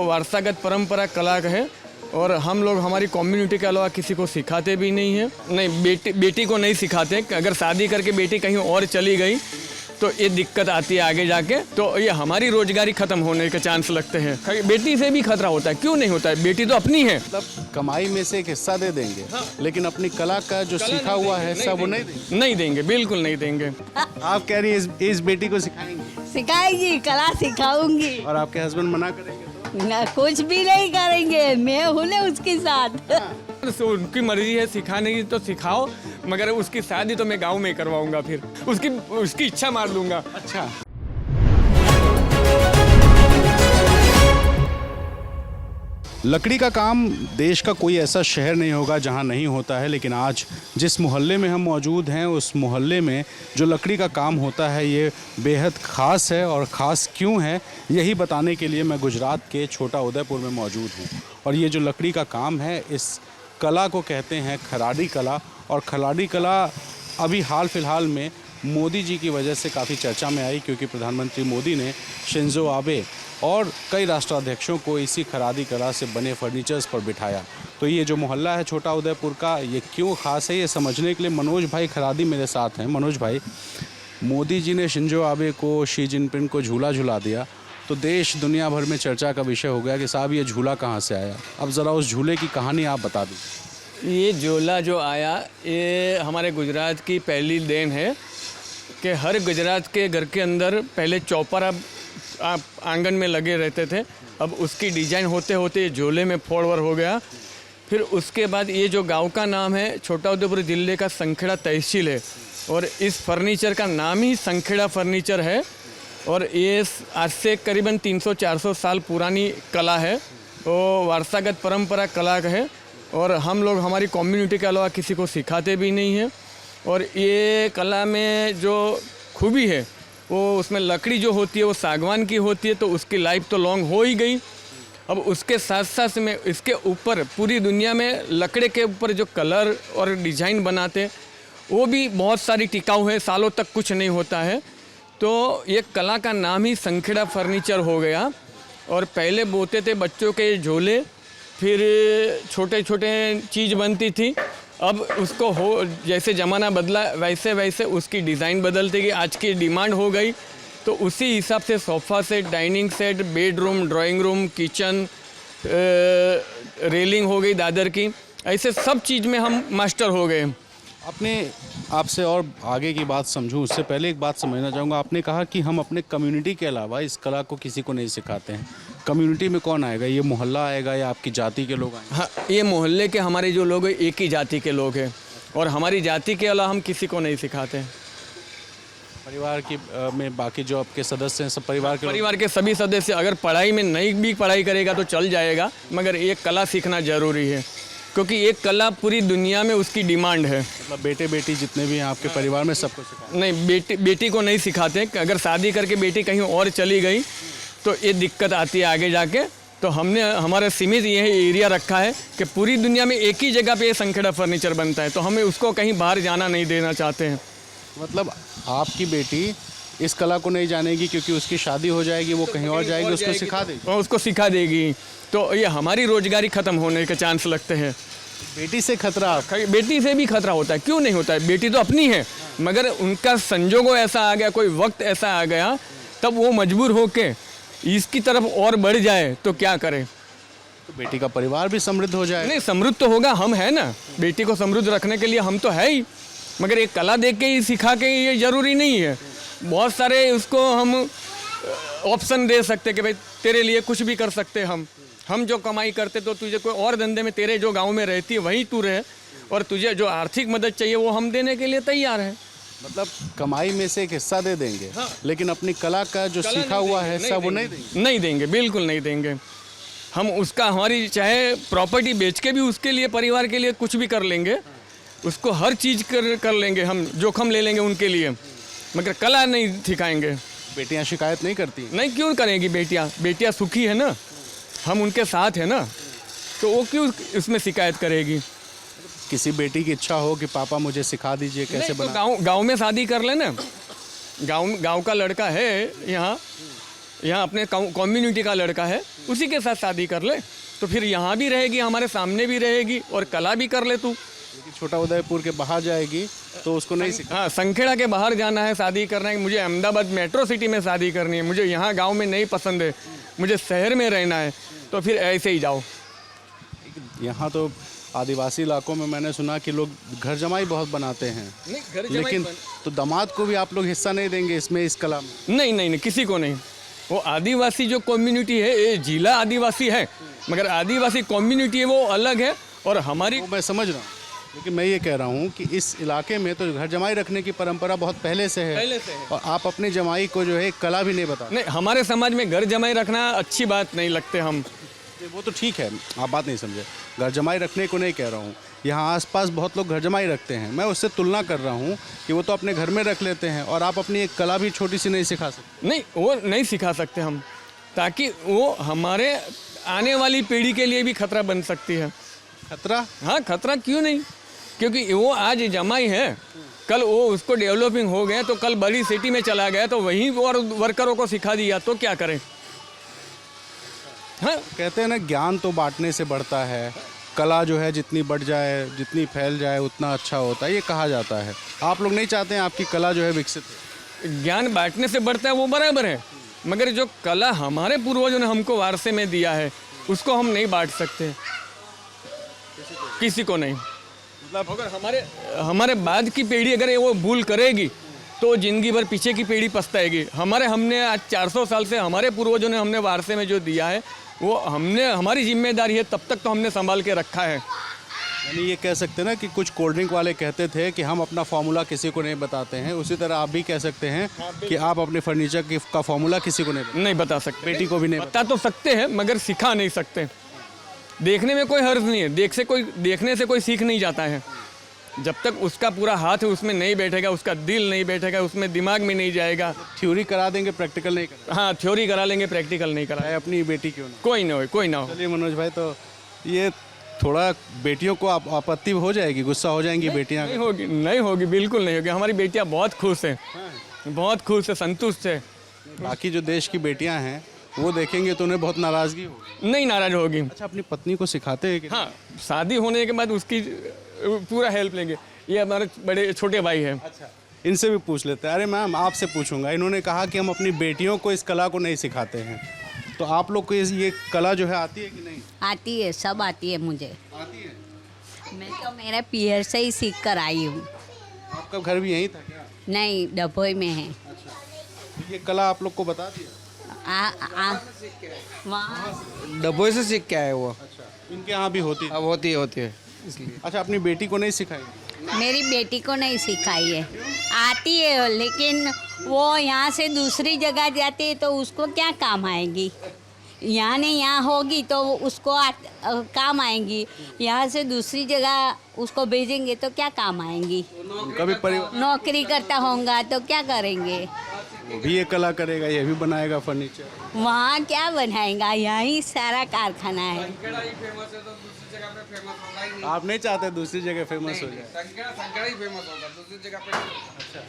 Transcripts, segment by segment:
वारसागत परंपरा कला है और हम लोग हमारी कम्युनिटी के अलावा किसी को सिखाते भी नहीं हैं। नहीं, बेटी को नहीं सिखाते। अगर शादी करके बेटी कहीं और चली गई तो ये दिक्कत आती है आगे जाके, तो ये हमारी रोजगारी खत्म होने के चांस लगते हैं। बेटी से भी खतरा होता है, क्यों नहीं होता है? बेटी तो अपनी है। मतलब कमाई में से एक हिस्सा दे देंगे, लेकिन अपनी कला का जो सीखा हुआ है सब वो नहीं देंगे, बिल्कुल नहीं देंगे। आप कह रही है इस बेटी को सिखाएंगे? सिखाएगी, कला सिखाऊंगी। और आपके हस्बैंड मना करेंगे तो? ना, कुछ भी नहीं करेंगे, मैं हूँ ना उसके साथ। उनकी मर्जी है सिखाने की तो सिखाओ, मगर उसकी शादी तो मैं गांव में करवाऊंगा, फिर उसकी इच्छा मार दूंगा। अच्छा, लकड़ी का काम देश का कोई ऐसा शहर नहीं होगा जहां नहीं होता है, लेकिन आज जिस मोहल्ले में हम मौजूद हैं उस मोहल्ले में जो लकड़ी का काम होता है ये बेहद ख़ास है। और ख़ास क्यों है यही बताने के लिए मैं गुजरात के छोटा उदयपुर में मौजूद हूँ। और ये जो लकड़ी का काम है इस कला को कहते हैं खराडी कला। और खराडी कला अभी हाल फिलहाल में मोदी जी की वजह से काफ़ी चर्चा में आई, क्योंकि प्रधानमंत्री मोदी ने शिंजो आबे और कई राष्ट्राध्यक्षों को इसी खरादी कला से बने फर्नीचर्स पर बिठाया। तो ये जो मोहल्ला है छोटा उदयपुर का, ये क्यों ख़ास है ये समझने के लिए मनोज भाई खरादी मेरे साथ हैं। मनोज भाई, मोदी जी ने शिंजो आबे को, शी जिनपिंग को झूला झुला दिया तो देश दुनिया भर में चर्चा का विषय हो गया कि साहब ये झूला कहाँ से आया। अब ज़रा उस झूले की कहानी आप बता दीजिए। ये झूला जो आया ये हमारे गुजरात की पहली देन है कि हर गुजरात के घर के अंदर पहले चौपर आप आंगन में लगे रहते थे। अब उसकी डिजाइन होते होते ये झोले में फॉरवर्ड हो गया। फिर उसके बाद ये जो गांव का नाम है छोटा उदयपुर जिले का संखेड़ा तहसील है और इस फर्नीचर का नाम ही संखेड़ा फर्नीचर है। और ये आज से करीबन 300-400 साल पुरानी कला है, वो वारसागत परंपरा कला है और हम लोग हमारी कम्युनिटी के अलावा किसी को सिखाते भी नहीं हैं। और ये कला में जो खूबी है वो उसमें लकड़ी जो होती है वो सागवान की होती है, तो उसकी लाइफ तो लॉन्ग हो ही गई। अब उसके साथ साथ में इसके ऊपर पूरी दुनिया में लकड़े के ऊपर जो कलर और डिज़ाइन बनाते वो भी बहुत सारी टिकाऊ है, सालों तक कुछ नहीं होता है। तो ये कला का नाम ही संखेड़ा फर्नीचर हो गया। और पहले बोते थे बच्चों के झोले, फिर छोटे छोटे चीज़ बनती थी। अब उसको हो जैसे ज़माना बदला वैसे वैसे उसकी डिज़ाइन बदलती गई, आज की डिमांड हो गई तो उसी हिसाब से sofa set, dining set, bedroom, drawing room, kitchen, railing हो गई दादर की, ऐसे सब चीज़ में हम मास्टर हो गए। अपने आपसे और आगे की बात समझूं उससे पहले एक बात समझना चाहूँगा। आपने कहा कि हम अपने कम्युनिटी के अलावा इस कला को किसी को नहीं सिखाते हैं। कम्युनिटी में कौन आएगा? ये मोहल्ला आएगा या आपकी जाति के लोग आएंगे? हाँ, ये मोहल्ले के हमारे जो लोग हैं एक ही जाति के लोग हैं और हमारी जाति के अलावा हम किसी को नहीं सिखाते। परिवार की में बाकी जो आपके सदस्य हैं सब परिवार के सभी सदस्य, अगर पढ़ाई में नहीं भी पढ़ाई करेगा तो चल जाएगा, मगर ये कला सीखना ज़रूरी है क्योंकि ये कला पूरी दुनिया में उसकी डिमांड है। मतलब बेटे बेटी जितने भी हैं आपके परिवार में सबको सिखाते? नहीं, बेटी को नहीं सिखाते। अगर शादी करके बेटी कहीं और चली गई तो ये दिक्कत आती है आगे जाके। तो हमने हमारा सीमित ये एरिया रखा है कि पूरी दुनिया में एक ही जगह पे ये संखेड़ा फर्नीचर बनता है, तो हमें उसको कहीं बाहर जाना नहीं देना चाहते हैं। मतलब आपकी बेटी इस कला को नहीं जानेगी क्योंकि उसकी शादी हो जाएगी, वो कहीं और जाएगी, उसको सिखा देगी? उसको सिखा देगी तो ये हमारी रोजगारी खत्म होने के चांस लगते हैं। बेटी से खतरा? बेटी से भी खतरा होता है, क्यों नहीं होता है? बेटी तो अपनी है, मगर उनका संजोगों ऐसा आ गया, कोई वक्त ऐसा आ गया तब वो मजबूर होके इसकी तरफ और बढ़ जाए तो क्या करे? तो बेटी का परिवार भी समृद्ध हो जाए? नहीं, समृद्ध तो होगा, हम है ना, बेटी को समृद्ध रखने के लिए हम तो है ही, मगर एक कला देख के ही सिखा के ये ज़रूरी नहीं है। बहुत सारे उसको हम ऑप्शन दे सकते कि भाई तेरे लिए कुछ भी कर सकते हम जो कमाई करते तो तुझे कोई और धंधे में, तेरे जो गांव में रहती है वहीं तू रहे और तुझे जो आर्थिक मदद चाहिए वो हम देने के लिए तैयार हैं। मतलब कमाई में से एक हिस्सा दे देंगे, हाँ। लेकिन अपनी कला का जो सीखा हुआ है हिस्सा वो नहीं देंगे? नहीं देंगे, बिल्कुल नहीं देंगे। हम उसका हमारी चाहे प्रॉपर्टी बेच के भी उसके लिए परिवार के लिए कुछ भी कर लेंगे, उसको हर चीज़ कर लेंगे, हम जोखम ले लेंगे उनके लिए, मगर कला नहीं सिखाएंगे। बेटियां शिकायत नहीं करती? नहीं, क्यों करेंगी? बेटियां सुखी है ना, हम उनके साथ हैं ना, तो वो क्यों इसमें शिकायत करेगी? किसी बेटी की इच्छा हो कि पापा मुझे सिखा दीजिए कैसे बना, तो गांव में शादी कर लेना। गांव का लड़का है, यहाँ अपने कम्युनिटी का लड़का है, उसी के साथ शादी कर ले, तो फिर यहाँ भी रहेगी, हमारे सामने भी रहेगी और कला भी कर ले तू। लेकिन छोटा उदयपुर के बाहर जाएगी तो उसको नहीं सिखा। हाँ, संखेड़ा के बाहर जाना है, शादी करना है, मुझे अहमदाबाद मेट्रो सिटी में शादी करनी है, मुझे यहाँ गांव में नहीं पसंद है, मुझे शहर में रहना है, तो फिर ऐसे ही जाओ। यहाँ तो आदिवासी इलाकों में मैंने सुना कि लोग घर जमाई बहुत बनाते हैं, नहीं, घर जमाई लेकिन तो दामाद को भी आप लोग हिस्सा नहीं देंगे इसमें, इस कला में? नहीं नहीं नहीं, किसी को नहीं। वो आदिवासी जो कम्युनिटी है, ये जिला आदिवासी है, मगर आदिवासी कम्युनिटी है वो अलग है, और हमारी वो मैं समझ रहा हूँ, लेकिन मैं ये कह रहा हूँ कि इस इलाके में तो घर जमाई रखने की परंपरा बहुत पहले से है, और आप अपनी जमाई को जो है एक कला भी नहीं बता। नहीं, हमारे समाज में घर जमाई रखना अच्छी बात नहीं लगते हम। वो तो ठीक है, आप बात नहीं समझे, घर जमाई रखने को नहीं कह रहा हूँ। यहाँ आसपास बहुत लोग घर जमाई रखते हैं, मैं उससे तुलना कर रहा हूँ कि वो तो अपने घर में रख लेते हैं और आप अपनी एक कला भी छोटी सी नहीं सिखा सकते। नहीं, वो नहीं सिखा सकते हम, ताकि वो हमारे आने वाली पीढ़ी के लिए भी खतरा बन सकती है। खतरा? हाँ, खतरा क्यों नहीं, क्योंकि वो आज जमाई है, कल वो उसको डेवलपिंग हो गया, तो कल बड़ी सिटी में चला गया, तो वहीं और वर्करों को सिखा दिया तो क्या करें। हाँ, कहते हैं ना, ज्ञान तो बांटने से बढ़ता है, कला जो है जितनी बढ़ जाए, जितनी फैल जाए उतना अच्छा होता है, ये कहा जाता है। आप लोग नहीं चाहते हैं आपकी कला जो है विकसित हो? ज्ञान बांटने से बढ़ता है वो बराबर है, मगर जो कला हमारे पूर्वजों ने हमको वारसे में दिया है उसको हम नहीं बांट सकते, किसी को नहीं। मतलब अगर हमारे बाद की पीढ़ी अगर वो भूल करेगी तो ज़िंदगी भर पीछे की पीढ़ी पछताएगी। हमने आज 400 साल से हमारे पूर्वजों ने हमने वारसे में जो दिया है वो हमारी जिम्मेदारी है, तब तक तो हमने संभाल के रखा है। यानी ये कह सकते हैं ना कि कुछ कोल्ड ड्रिंक वाले कहते थे कि हम अपना फार्मूला किसी को नहीं बताते हैं, उसी तरह आप भी कह सकते हैं कि आप अपने फर्नीचर का फार्मूला किसी को नहीं बता सकते, बेटी को भी नहीं बता तो सकते हैं मगर सिखा नहीं सकते। देखने में कोई हर्ज नहीं है, देखने से कोई सीख नहीं जाता है, जब तक उसका पूरा हाथ उसमें नहीं बैठेगा, उसका दिल नहीं बैठेगा, उसमें दिमाग में नहीं जाएगा। थ्योरी करा देंगे, प्रैक्टिकल नहीं करा। हाँ, थ्योरी करा लेंगे, प्रैक्टिकल नहीं करा। अपनी बेटी क्यों नहीं? कोई ना हो। चलिए मनोज भाई, तो ये थोड़ा बेटियों को आपत्ति हो जाएगी, गुस्सा हो जाएंगी बेटियां? नहीं होगी, बिल्कुल नहीं होगी। हमारी बेटियां बहुत खुश हैं, बहुत खुश है, संतुष्ट है। बाकी जो देश की बेटियां हैं वो देखेंगे तो उन्हें बहुत नाराजगी होगी। नहीं नाराज होगी। अच्छा, अपनी पत्नी को सिखाते हैं कि? हाँ, शादी होने के बाद उसकी पूरा हेल्प लेंगे। ये हमारे बड़े छोटे भाई हैं। अच्छा, इनसे भी पूछ लेते हैं। अरे मैम, आपसे पूछूंगा, इन्होंने कहा कि हम अपनी बेटियों को इस कला को नहीं सिखाते हैं, तो आप लोग को ये कला जो है आती है कि नहीं? आती है, सब आती है मुझे। आती है। मैं तो मेरे पियर से ही सीख कर आई हूँ। आपका घर भी यहीं था क्या? नहीं, डभोई में है। अच्छा, तो ये कला आप लोग को बता दिया? वहाँ डब्बोई से सीख के आए वो। अच्छा, इनके यहाँ भी होती है? अब होती है इसलिए। अच्छा, अपनी बेटी को नहीं सिखाई? मेरी बेटी को नहीं सिखाई है, आती है, लेकिन वो यहाँ से दूसरी जगह जाती है तो उसको क्या काम आएगी। यहाँ नहीं, यहाँ होगी तो उसको काम आएंगी, यहाँ से दूसरी जगह उसको भेजेंगे तो क्या काम आएंगी। कभी परिवार नौकरी करता होगा तो क्या करेंगे। वो भी ये कला करेगा, ये भी बनाएगा फर्नीचर। वहाँ क्या बनाएगा, यहीं सारा कारखाना है। आप नहीं चाहते दूसरी जगह फेमस हो जाए? अच्छा,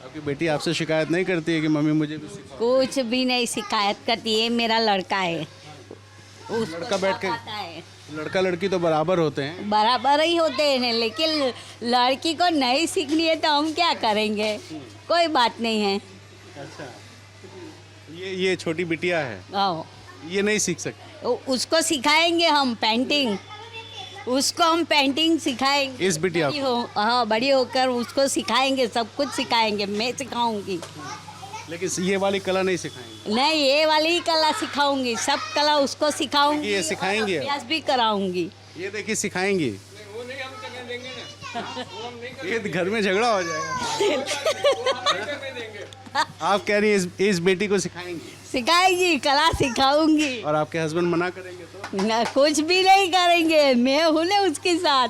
आपकी बेटी आपसे शिकायत नहीं करती है कि मम्मी मुझे भी सिखाओ? कुछ भी नहीं शिकायत करती है। मेरा लड़का है, लड़का बैठ के, आता है। लड़का लड़की तो बराबर होते हैं। बराबर ही होते हैं, लेकिन लड़की को नहीं सीखनी है तो हम क्या करेंगे। कोई बात नहीं है। अच्छा, ये छोटी बिटिया है, आओ, ये नहीं सीख सकती? उसको सिखाएंगे हम पेंटिंग, उसको हम पेंटिंग सिखाएंगे। इस बिटिया को? हाँ, बड़ी होकर उसको सिखाएंगे, सब कुछ सिखाएंगे, मैं सिखाऊंगी। लेकिन ये वाली कला नहीं सिखाएंगे? नहीं, ये वाली ही कला सिखाऊंगी, सब कला उसको सिखाऊंगी। ये सिखाएंगे? अभ्यास भी कराऊंगी। ये देखिए, सिखाएंगी। ये घर में झगड़ा हो जाएगा। आप कह रही हैं इस बेटी को सिखाएंगी? सिखाएंगी, कला सिखाऊंगी। और आपके हस्बैंड मना करेंगे तो? ना, कुछ भी नहीं करेंगे, मैं हूँ ना उसके साथ।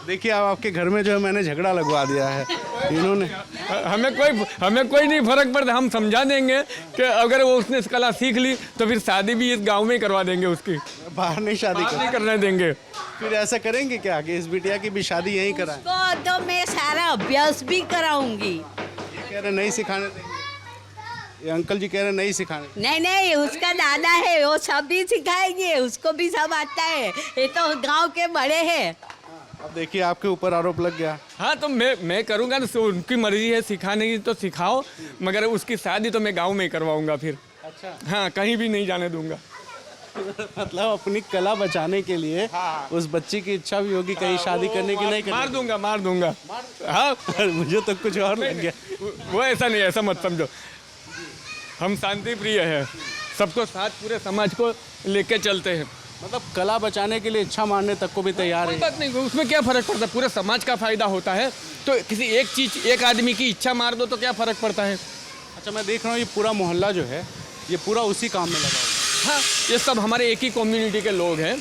देखिए, अब आपके घर में जो है मैंने झगड़ा लगवा दिया है इन्होंने। हमें कोई नहीं फर्क पड़ता, हम समझा देंगे कि अगर वो उसने कला सीख ली तो फिर शादी भी इस गांव में ही करवा देंगे उसकी, बाहर नहीं शादी नहीं करने देंगे। फिर ऐसा करेंगे क्या कि इस बिटिया की भी शादी यहीं कराएं? उसको तो मैं सारा अभ्यास भी कराऊंगी। ये कह रहे नहीं सिखाने देंगे। ये अंकल जी कह रहे हैं नहीं सिखाने। नहीं नहीं, उसका दादा है, वो सब भी सिखाएंगे, उसको भी सब आता है, ये तो गांव के बड़े हैं। अब देखिए आपके ऊपर आरोप लग गया। हाँ तो मैं करूँगा ना, तो उनकी मर्जी है सिखाने की तो सिखाओ, मगर उसकी शादी तो मैं गांव में ही करवाऊंगा फिर। अच्छा। हाँ, कहीं भी नहीं जाने दूंगा। मतलब अपनी कला बचाने के लिए उस बच्ची की इच्छा भी होगी कहीं शादी करने की, नहीं मार दूंगा, मार दूंगा। हाँ, मुझे तो कुछ और लग गया। वो ऐसा नहीं, ऐसा मत समझो। हम शांति प्रिय है, सबको साथ पूरे समाज को लेके चलते हैं। मतलब कला बचाने के लिए इच्छा मारने तक को भी तैयार कोई है। बात नहीं, उसमें क्या फर्क पड़ता है, पूरे समाज का फायदा होता है। तो किसी एक आदमी की इच्छा मार दो तो क्या फर्क पड़ता है। अच्छा, मैं देख रहा हूँ ये पूरा मोहल्ला जो है ये पूरा उसी काम में लगा हुआ है। हाँ, ये सब हमारे एक ही कम्युनिटी के लोग हैं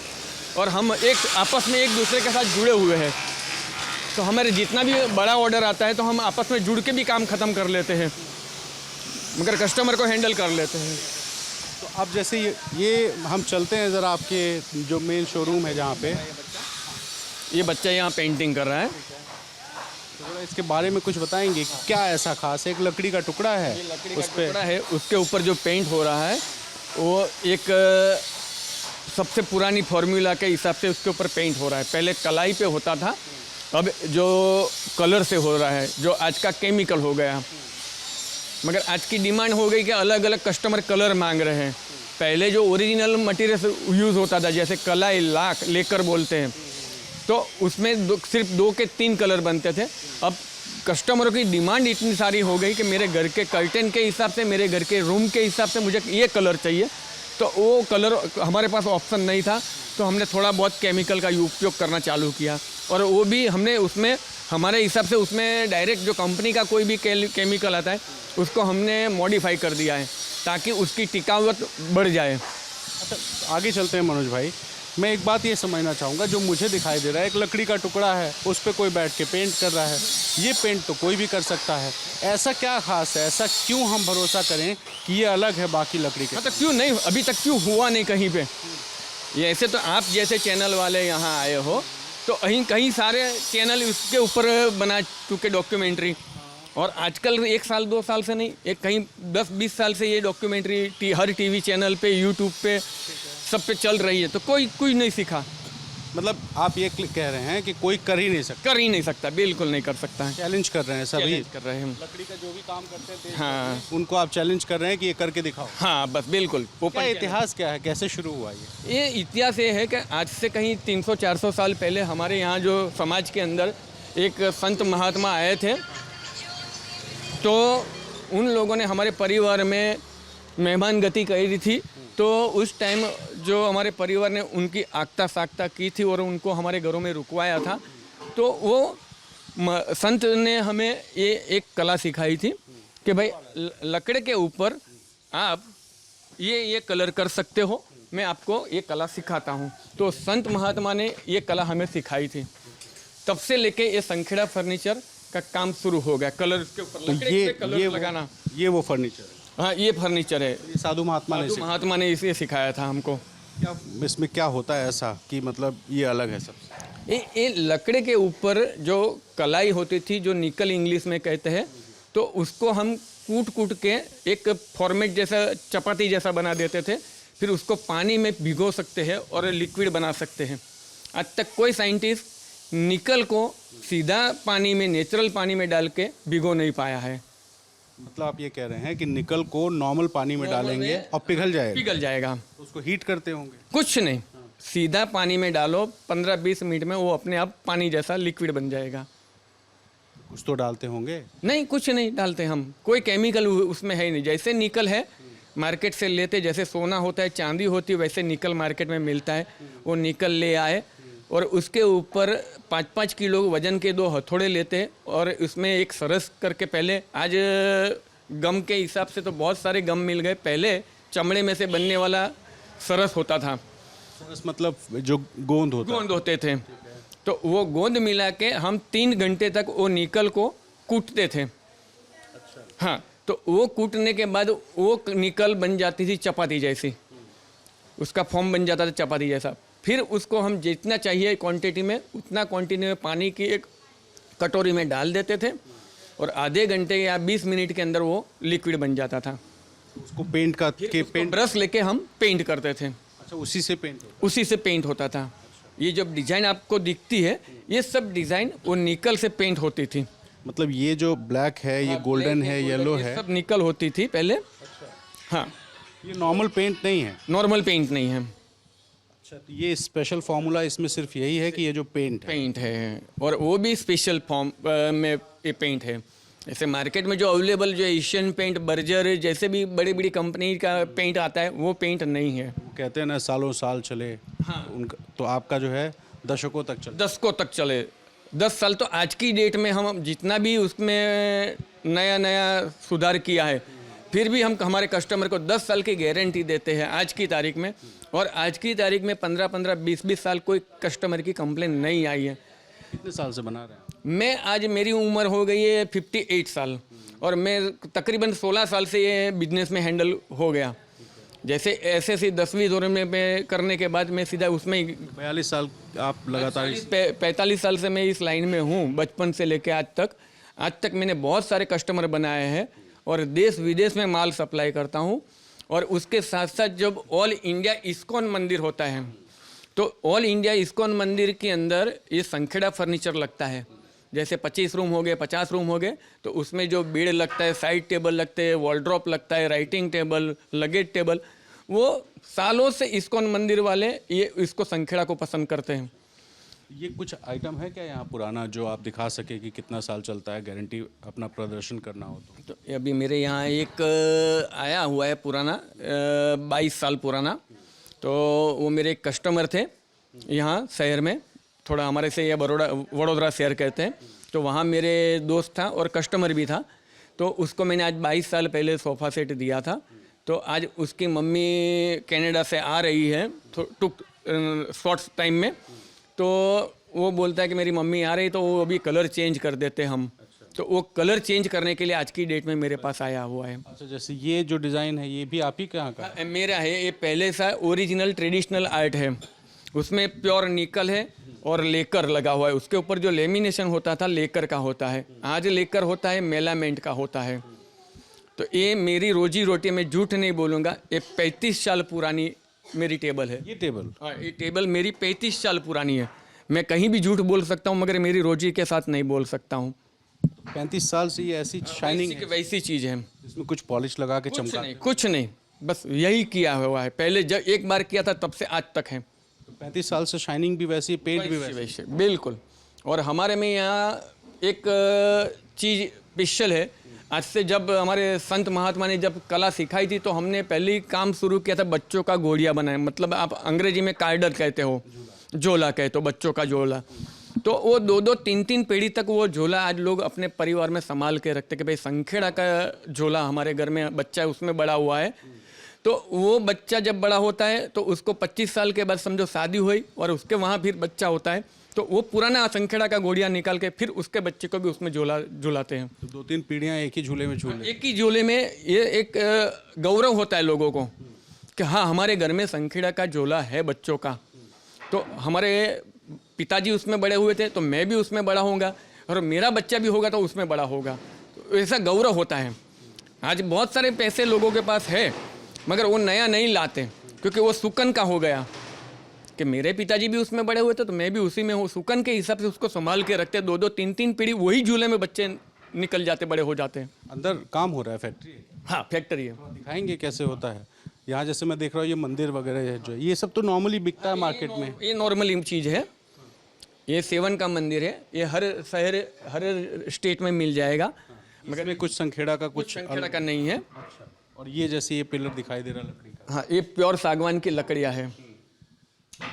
और हम एक आपस में एक दूसरे के साथ जुड़े हुए हैं। तो हमारे जितना भी बड़ा ऑर्डर आता है तो हम आपस में जुड़ के भी काम ख़त्म कर लेते हैं, मगर कस्टमर को हैंडल कर लेते हैं। तो अब जैसे ये हम चलते हैं ज़रा आपके जो मेन शोरूम है जहाँ पे, ये बच्चा यहाँ पेंटिंग कर रहा है। तो थोड़ा इसके बारे में कुछ बताएंगे, क्या ऐसा खास है? एक लकड़ी का टुकड़ा है, उस पे टुकड़ा है, उसके ऊपर जो पेंट हो रहा है वो एक सबसे पुरानी फार्मूला के हिसाब से उसके ऊपर पेंट हो रहा है। पहले कलाई पे होता था, अब जो कलर से हो रहा है, जो आज का केमिकल हो गया। मगर आज की डिमांड हो गई कि अलग अलग कस्टमर कलर मांग रहे हैं। पहले जो ओरिजिनल मटेरियल यूज़ होता था, जैसे कलाई, लाख, लेकर बोलते हैं, तो उसमें सिर्फ 2 के 3 कलर बनते थे। अब कस्टमरों की डिमांड इतनी सारी हो गई कि मेरे घर के कर्टेन के हिसाब से, मेरे घर के रूम के हिसाब से मुझे ये कलर चाहिए। तो वो कलर हमारे पास ऑप्शन नहीं था, तो हमने थोड़ा बहुत केमिकल का उपयोग करना चालू किया। और वो भी हमने उसमें हमारे हिसाब से उसमें डायरेक्ट जो कंपनी का कोई भी केमिकल आता है उसको हमने मॉडिफाई कर दिया है ताकि उसकी टिकावत बढ़ जाए। अच्छा, आगे चलते हैं मनोज भाई। मैं एक बात ये समझना चाहूँगा, जो मुझे दिखाई दे रहा है एक लकड़ी का टुकड़ा है, उस पर कोई बैठ के पेंट कर रहा है। ये पेंट तो कोई भी कर सकता है, ऐसा क्या खास है? ऐसा क्यों हम भरोसा करें कि ये अलग है बाकी लकड़ी के? मतलब क्यों नहीं, अभी तक क्यों हुआ नहीं कहीं पे? ये ऐसे तो आप जैसे चैनल वाले यहाँ आए हो तो कहीं सारे चैनल उसके ऊपर बना चुके डॉक्यूमेंट्री, और आजकल 1 साल 2 साल से नहीं, एक कहीं 10-20 साल से ये डॉक्यूमेंट्री हर टीवी चैनल पे, यूट्यूब पे, सब पे चल रही है। तो कोई नहीं सीखा। मतलब आप ये कह रहे हैं कि कोई कर ही नहीं सकता? कर ही नहीं सकता, बिल्कुल नहीं कर सकता है। चैलेंज कर रहे हैं सभी, चैलेंज कर रहे हैं हम। लकड़ी का जो भी काम करते थे हाँ उनको आप चैलेंज कर रहे हैं कि ये करके दिखाओ। हाँ, बस बिल्कुल। क्या इतिहास क्या है, कैसे शुरू हुआ ये इतिहास ये है कि आज से कहीं 300-400 साल पहले हमारे यहाँ जो समाज के अंदर एक संत महात्मा आए थे, तो उन लोगों ने हमारे परिवार में मेहमान गति करी थी। तो उस टाइम जो हमारे परिवार ने उनकी आगता सागता की थी और उनको हमारे घरों में रुकवाया था, तो वो संत ने हमें ये एक कला सिखाई थी कि भाई लकड़े के ऊपर आप ये कलर कर सकते हो, मैं आपको ये कला सिखाता हूँ। तो संत महात्मा ने ये कला हमें सिखाई थी। तब से लेके ये संखेड़ा फर्नीचर का काम शुरू हो गया, कलर के ऊपर तो लकड़े पे कलर लगाना। ये वो फर्नीचर है? हाँ, ये फर्नीचर है। ये साधु महात्मा ने इसे सिखाया था हमको। क्या इसमें क्या होता है ऐसा कि मतलब ये अलग है सबसे? ये लकड़े के ऊपर जो कलाई होती थी, जो निकल इंग्लिश में कहते हैं, तो उसको हम कूट के एक फॉर्मेट जैसा, चपाती जैसा बना देते थे। फिर उसको पानी में भिगो सकते हैं और लिक्विड बना सकते हैं। आज तक कोई साइंटिस्ट निकल को सीधा पानी में, नेचुरल पानी में डाल के भिगो नहीं पाया है। मतलब आप ये कह रहे हैं कि निकल को नॉर्मल पानी में डालेंगे और पिघल जाएगा। तो उसको हीट करते होंगे? कुछ नहीं, सीधा पानी में डालो, 15-20 मिनट में वो अपने आप पानी जैसा लिक्विड बन जाएगा। कुछ तो डालते होंगे? नहीं, कुछ नहीं डालते हम, कोई केमिकल उसमें है ही नहीं। जैसे निकल है मार्केट से लेते, जैसे सोना होता है, चांदी होती है, वैसे निकल मार्केट में मिलता है। वो निकल ले आए और उसके ऊपर 5-5 किलो वजन के 2 हथौड़े लेते और उसमें एक सरस करके, पहले आज गम के हिसाब से तो बहुत सारे गम मिल गए, पहले चमड़े में से बनने वाला सरस होता था। सरस मतलब जो गोंद होते थे। तो वो गोंद मिला के हम 3 घंटे तक वो निकल को कूटते थे। अच्छा। हाँ, तो वो कूटने के बाद वो निकल बन जाती थी चपाती जैसी, उसका फॉर्म बन जाता था चपाती जैसा। फिर उसको हम जितना चाहिए क्वांटिटी में, उतना क्वांटिटी में पानी की एक कटोरी में डाल देते थे और आधे घंटे या 20 मिनट के अंदर वो लिक्विड बन जाता था। उसको पेंट का के पेंट ब्रश लेके हम पेंट करते थे, अच्छा उसी से पेंट होता उसी से पेंट होता था। ये जब डिज़ाइन आपको दिखती है, ये सब डिज़ाइन वो निकल से पेंट होती थी। मतलब ये जो ब्लैक है, ये गोल्डन है, येलो ये है, सब निकल होती थी पहले। हाँ, ये नॉर्मल पेंट नहीं है। नॉर्मल पेंट नहीं है, अच्छा, तो ये स्पेशल फार्मूला इसमें सिर्फ यही है कि ये जो पेंट है, पेंट है, और वो भी स्पेशल फॉर्म में ये पेंट है। ऐसे मार्केट में जो अवेलेबल जो एशियन पेंट, बर्जर जैसे भी बड़ी बड़ी कंपनी का पेंट आता है, वो पेंट नहीं है। वो कहते हैं ना सालों साल चले। हाँ। उनका तो आपका जो है दशकों तक चले। दशकों तक चले। 10 साल तो आज की डेट में हम जितना भी उसमें नया नया सुधार किया है, फिर भी हम हमारे कस्टमर को 10 साल की गारंटी देते हैं आज की तारीख में। और आज की तारीख में 15-15, 20-20 साल कोई कस्टमर की कंप्लेन नहीं आई है। कितने साल से बना रहे हैं आप? मैं आज मेरी उम्र हो गई है 58 साल, और मैं तकरीबन 16 साल से ये बिजनेस में हैंडल हो गया। जैसे ऐसे 10वीं दौर में करने के बाद मैं सीधा उसमें 42 साल आप लगातार 45 साल से मैं इस लाइन में हूँ, बचपन से लेके आज तक मैंने बहुत सारे कस्टमर बनाए हैं और देश विदेश में माल सप्लाई करता हूँ। और उसके साथ साथ जब ऑल इंडिया इस्कॉन मंदिर होता है, तो ऑल इंडिया इस्कॉन मंदिर के अंदर ये संखेड़ा फर्नीचर लगता है। जैसे 25 रूम हो गए, 50 रूम हो गए, तो उसमें जो बेड लगता है, साइड टेबल लगते हैं, वॉलड्रॉप लगता है, राइटिंग टेबल, लगेज टेबल, वो सालों से इस्कॉन मंदिर वाले ये इसको संखेड़ा को पसंद करते हैं। ये कुछ आइटम है क्या यहाँ पुराना जो आप दिखा सके कि कितना साल चलता है, गारंटी अपना प्रदर्शन करना हो तो? अभी मेरे यहाँ एक आया हुआ है पुराना, 22 साल पुराना। तो वो मेरे एक कस्टमर थे यहाँ शहर में, थोड़ा हमारे से ये वडोदरा शहर कहते हैं, तो वहाँ मेरे दोस्त था और कस्टमर भी था। तो उसको मैंने आज 22 साल पहले सोफ़ा सेट दिया था। तो आज उसकी मम्मी कनाडा से आ रही है शॉर्ट टाइम में, तो वो बोलता है कि मेरी मम्मी आ रही, तो वो अभी कलर चेंज कर देते हम। तो वो कलर चेंज करने के लिए आज की डेट में मेरे पास आया हुआ है। अच्छा, जैसे ये जो डिज़ाइन है ये भी आप ही कहाँ का? मेरा है, ये पहले सा ओरिजिनल ट्रेडिशनल आर्ट है, उसमें प्योर निकल है और लेकर लगा हुआ है। उसके ऊपर जो लेमिनेशन होता था लेकर का होता है, आज लेकर होता है, मेलामेंट का होता है। तो ये मेरी रोजी रोटी, मैं झूठ नहीं बोलूँगा, ये 35 साल पुरानी मेरी टेबल है। ये टेबल? हाँ, ये टेबल मेरी 35 साल पुरानी है। मैं कहीं भी झूठ बोल सकता हूँ, मगर मेरी रोजी के साथ नहीं बोल सकता हूँ। 35 साल से ये ऐसी शाइनिंग है? वैसी चीज़ है, इसमें कुछ पॉलिश लगा के चमका? कुछ नहीं, बस यही किया हुआ है। पहले जब एक बार किया था तब से आज तक है। 35 साल से शाइनिंग भी वैसी, पेंट भी वैसी? वैसे बिल्कुल। और हमारे में यहाँ एक चीज़ स्पेशल है। आज से जब हमारे संत महात्मा ने जब कला सिखाई थी, तो हमने पहले ही काम शुरू किया था बच्चों का घोड़िया बनाए, मतलब आप अंग्रेजी में कार्डर कहते हो, झोला कहते हो, बच्चों का झोला। तो वो 2-2, 3-3 पीढ़ी तक वो झोला आज लोग अपने परिवार में संभाल के रखते कि भाई संखेड़ा का झोला हमारे घर में बच्चा है, उसमें बड़ा हुआ है। तो वो बच्चा जब बड़ा होता है तो उसको 25 साल के बाद समझो शादी हुई और उसके वहाँ फिर बच्चा होता है, तो वो पुराना संखेड़ा का घोड़िया निकाल के फिर उसके बच्चे को भी उसमें झुलाते हैं। तो 2-3 पीढ़ियाँ एक ही झूले में झूले? एक ही झोले में। ये एक गौरव होता है लोगों को कि हाँ, हमारे घर में संखेड़ा का झोला है बच्चों का। तो हमारे पिताजी उसमें बड़े हुए थे, तो मैं भी उसमें बड़ा होऊंगा, और मेरा बच्चा भी होगा तो उसमें बड़ा होगा। तो ऐसा गौरव होता है। आज बहुत सारे पैसे लोगों के पास है, मगर वो नया नहीं लाते, क्योंकि वो सुकन का हो गया कि मेरे पिताजी भी उसमें बड़े हुए थे तो मैं भी उसी में हूँ। सुकन के हिसाब से उसको संभाल के रखते, 2-2, 3-3 पीढ़ी वही झूले में बच्चे निकल जाते, बड़े हो जाते हैं। अंदर काम हो रहा है, फैक्ट्री? हाँ, फैक्ट्री है। दिखाएंगे कैसे होता है यहाँ? जैसे मैं देख रहा हूँ ये मंदिर वगैरह है, जो ये सब तो नॉर्मली बिकता है मार्केट में। ये नॉर्मल चीज़ है। ये सेवन का मंदिर है, ये हर शहर, हर स्टेट में मिल जाएगा, मगर में कुछ संखेड़ा का कुछ संखेड़ा का नहीं है। और ये जैसे ये पिलर दिखाई दे रहा है लकड़ी का, हाँ, ये प्योर सागवान की लकड़ियाँ है।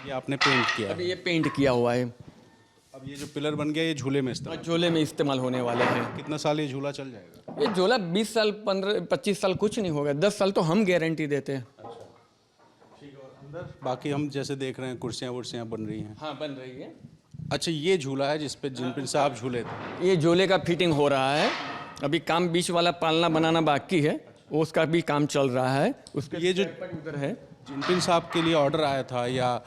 ये आपने पेंट किया अभी है? ये पेंट किया हुआ है। अब ये जो पिलर बन गया ये झूले में इस्तेमाल? झोले में इस्तेमाल होने वाले हैं। कितना साल ये झूला चल जाएगा? ये झोला 20 साल, 15-25 साल कुछ नहीं होगा, 10 साल तो हम गारंटी देते हैं। बाकी हम जैसे देख रहे हैं कुर्सियाँ वुर्सियाँ बन रही हैं। हाँ, बन रही है। अच्छा, ये झूला है जिसपे जिनपिन साहब झूले थे? ये झोले का फिटिंग हो रहा है, अभी काम बीच वाला पालना बनाना बाकी है, उसका भी काम चल रहा है। उसके ये जो उधर है, जिनपिन साहब के लिए ऑर्डर आया था या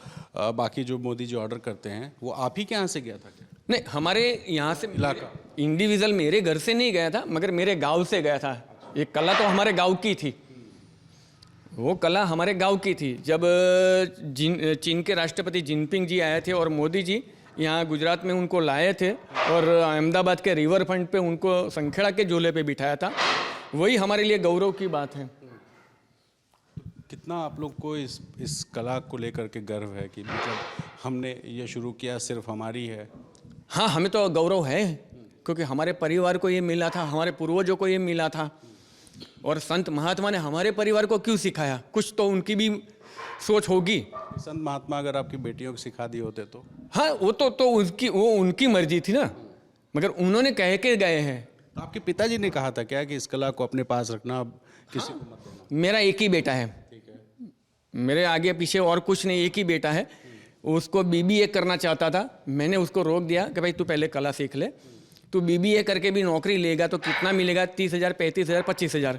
बाकी जो मोदी जी ऑर्डर करते हैं, वो आप ही के यहाँ से गया था क्या? नहीं, हमारे यहाँ से इलाका इंडिविजुअल मेरे घर से नहीं गया था, मगर मेरे गांव से गया था। ये कला तो हमारे गांव की थी, वो कला हमारे गांव की थी। जब चीन के राष्ट्रपति जिनपिंग जी आए थे और मोदी जी यहाँ गुजरात में उनको लाए थे और अहमदाबाद के रिवर फ्रंट पे उनको संखेड़ा के झूले पे बिठाया था, वही हमारे लिए गौरव की बात है। कितना आप लोग को इस कला को लेकर के गर्व है कि मतलब हमने ये शुरू किया, सिर्फ हमारी है? हाँ, हमें तो गौरव है, क्योंकि हमारे परिवार को ये मिला था, हमारे पूर्वजों को ये मिला था। और संत महात्मा ने हमारे परिवार को क्यों सिखाया, कुछ तो उनकी भी सोच होगी। संत महात्मा अगर आपकी बेटियों को सिखा दिए होते तो? हाँ, वो तो उनकी मर्जी थी ना, मगर उन्होंने कह के गए हैं। तो आपके पिताजी ने कहा था क्या कि इस कला को अपने पास रखना, अब किसी को मत देना? मेरा एक ही बेटा है, मेरे आगे पीछे और कुछ नहीं, एक ही बेटा है। उसको बीबीए करना चाहता था, मैंने उसको रोक दिया कि भाई तू पहले कला सीख ले, तू बीबीए करके भी नौकरी लेगा तो कितना मिलेगा, 30,000, 35,000, 25,000,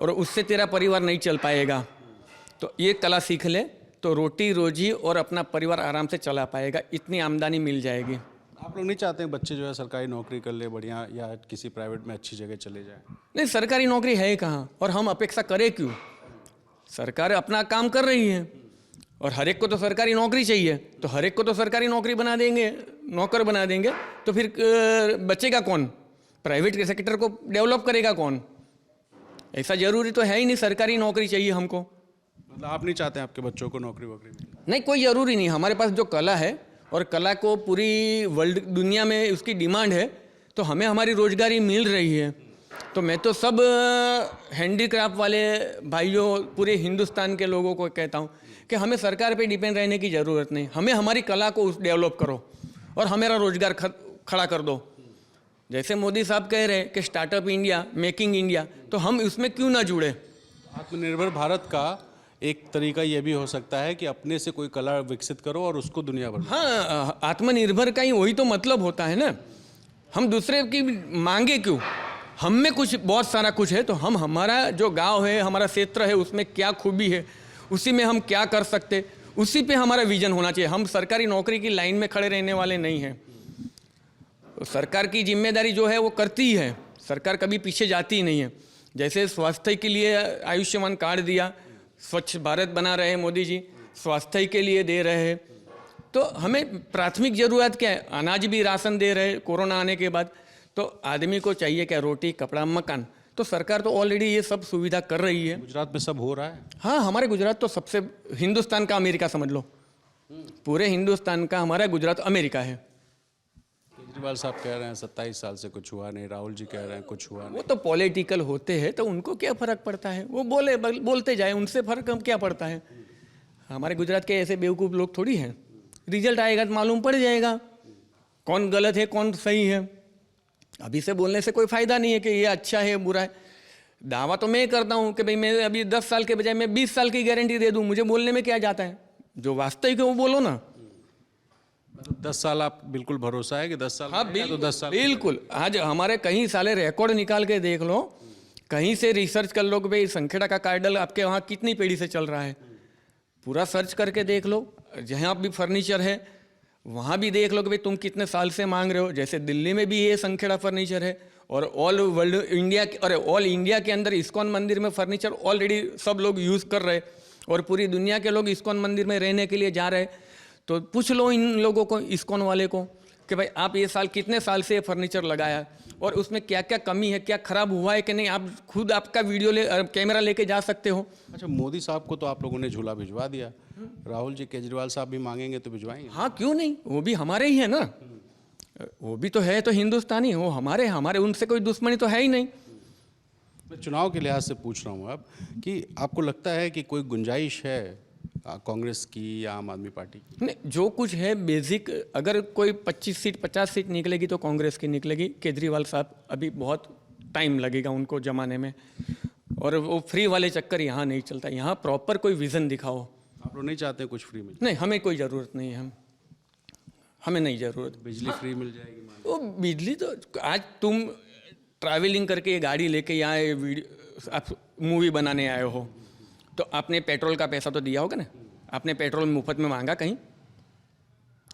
और उससे तेरा परिवार नहीं चल पाएगा। तो ये कला सीख ले तो रोटी रोजी और अपना परिवार आराम से चला पाएगा, इतनी आमदनी मिल जाएगी। आप लोग नहीं चाहते हैं बच्चे जो है सरकारी नौकरी कर ले बढ़िया, या किसी प्राइवेट में अच्छी जगह चले जाए? नहीं, सरकारी नौकरी है कहाँ, और हम अपेक्षा करें क्यों? सरकार अपना काम कर रही है और हर एक को तो सरकारी नौकरी चाहिए, तो हर एक को तो सरकारी नौकरी बना देंगे, नौकर बना देंगे, तो फिर बचेगा कौन? प्राइवेट के सेक्टर को डेवलप करेगा कौन? ऐसा जरूरी तो है ही नहीं सरकारी नौकरी चाहिए हमको। मतलब आप नहीं चाहते हैं आपके बच्चों को नौकरी वोकरी मिले? नहीं, कोई ज़रूरी नहीं। हमारे पास जो कला है और कला को पूरी वर्ल्ड दुनिया में उसकी डिमांड है, तो हमें हमारी रोजगारी मिल रही है। तो मैं तो सब हैंडीक्राफ्ट वाले भाइयों, पूरे हिंदुस्तान के लोगों को कहता हूँ कि हमें सरकार पे डिपेंड रहने की ज़रूरत नहीं, हमें हमारी कला को डेवलप करो और हमारा रोजगार खड़ा कर दो। जैसे मोदी साहब कह रहे हैं कि स्टार्टअप इंडिया, मेकिंग इंडिया, तो हम उसमें क्यों ना जुड़े? आत्मनिर्भर भारत का एक तरीका ये भी हो सकता है कि अपने से कोई कला विकसित करो और उसको दुनिया भर। हाँ, आत्मनिर्भर का ही वही तो मतलब होता है ना। हम दूसरे की मांगे क्यों? हम में कुछ बहुत सारा कुछ है, तो हम हमारा जो गांव है, हमारा क्षेत्र है, उसमें क्या खूबी है, उसी में हम क्या कर सकते, उसी पे हमारा विजन होना चाहिए। हम सरकारी नौकरी की लाइन में खड़े रहने वाले नहीं हैं। तो सरकार की जिम्मेदारी जो है वो करती है, सरकार कभी पीछे जाती ही नहीं है। जैसे स्वास्थ्य के लिए आयुष्मान कार्ड दिया, स्वच्छ भारत बना रहे मोदी जी, स्वास्थ्य के लिए दे रहे हैं। तो हमें प्राथमिक ज़रूरत क्या है? अनाज भी राशन दे रहे कोरोना आने के बाद। तो आदमी को चाहिए क्या? रोटी, कपड़ा, मकान। तो सरकार तो ऑलरेडी ये सब सुविधा कर रही है। गुजरात में सब हो रहा है। हाँ, हमारे गुजरात तो सबसे, हिंदुस्तान का अमेरिका समझ लो, पूरे हिंदुस्तान का हमारा गुजरात अमेरिका है। केजरीवाल साहब कह रहे हैं 27 साल से कुछ हुआ नहीं, राहुल जी कह रहे हैं कुछ हुआ नहीं। वो तो पॉलिटिकल होते हैं, तो उनको क्या फ़र्क पड़ता है? वो बोलते जाए, उनसे फ़र्क क्या पड़ता है? हमारे गुजरात के ऐसे बेवकूफ़ लोग थोड़ी हैं। रिजल्ट आएगा तो मालूम पड़ जाएगा कौन गलत है कौन सही है। अभी से बोलने से कोई फ़ायदा नहीं है कि ये अच्छा है बुरा है। दावा तो मैं करता हूँ कि भाई मैं अभी 10 साल के बजाय मैं 20 साल की गारंटी दे दूँ, मुझे बोलने में क्या जाता है? जो वास्तविक है वो बोलो ना। 10 साल आप बिल्कुल भरोसा है कि 10 साल? हाँ, तो 10 साल बिल्कुल। आज हमारे कहीं साले रिकॉर्ड निकाल के देख लो, कहीं से रिसर्च कर लो कि भाई संखेड़ा का कार्डल आपके वहाँ कितनी पीढ़ी से चल रहा है, पूरा सर्च करके देख लो। जहाँ भी फर्नीचर है वहाँ भी देख लो कि भाई तुम कितने साल से मांग रहे हो। जैसे दिल्ली में भी ये संखेड़ा फर्नीचर है, और ऑल वर्ल्ड इंडिया और ऑल इंडिया के अंदर इस्कॉन मंदिर में फर्नीचर ऑलरेडी सब लोग यूज़ कर रहे, और पूरी दुनिया के लोग इस्कॉन मंदिर में रहने के लिए जा रहे। तो पूछ लो इन लोगों को, इस्कॉन वाले को, कि भाई आप ये साल कितने साल से फर्नीचर लगाया और उसमें क्या क्या कमी है, क्या खराब हुआ है कि नहीं। आप खुद आपका वीडियो कैमरा लेके जा सकते हो। अच्छा, मोदी साहब को तो आप लोगों ने झूला भिजवा दिया, राहुल जी केजरीवाल साहब भी मांगेंगे तो भिजवाएंगे? हाँ, क्यों नहीं, वो भी हमारे ही है ना, वो भी तो है तो हिंदुस्तानी, वो हमारे उनसे कोई दुश्मनी तो है ही नहीं। मैं चुनाव के लिहाज से पूछ रहा हूँ अब कि आपको लगता है कि कोई गुंजाइश है कांग्रेस की या आम आदमी पार्टी की? नहीं, जो कुछ है बेसिक, अगर कोई 25 सीट 50 सीट निकलेगी तो कांग्रेस की निकलेगी। केजरीवाल साहब अभी बहुत टाइम लगेगा उनको जमाने में, और वो फ्री वाले चक्कर यहाँ नहीं चलता। यहाँ प्रॉपर कोई विज़न दिखाओ। आप लोग नहीं चाहते कुछ फ्री मिले? नहीं, हमें कोई ज़रूरत नहीं है, हमें नहीं ज़रूरत। बिजली फ्री मिल जाएगी? वो बिजली तो, आज तुम ट्रैवलिंग करके ये गाड़ी लेके यहाँ ये वीडियो आप मूवी बनाने आए हो, तो आपने पेट्रोल का पैसा तो दिया होगा ना। आपने पेट्रोल मुफ्त में मांगा कहीं?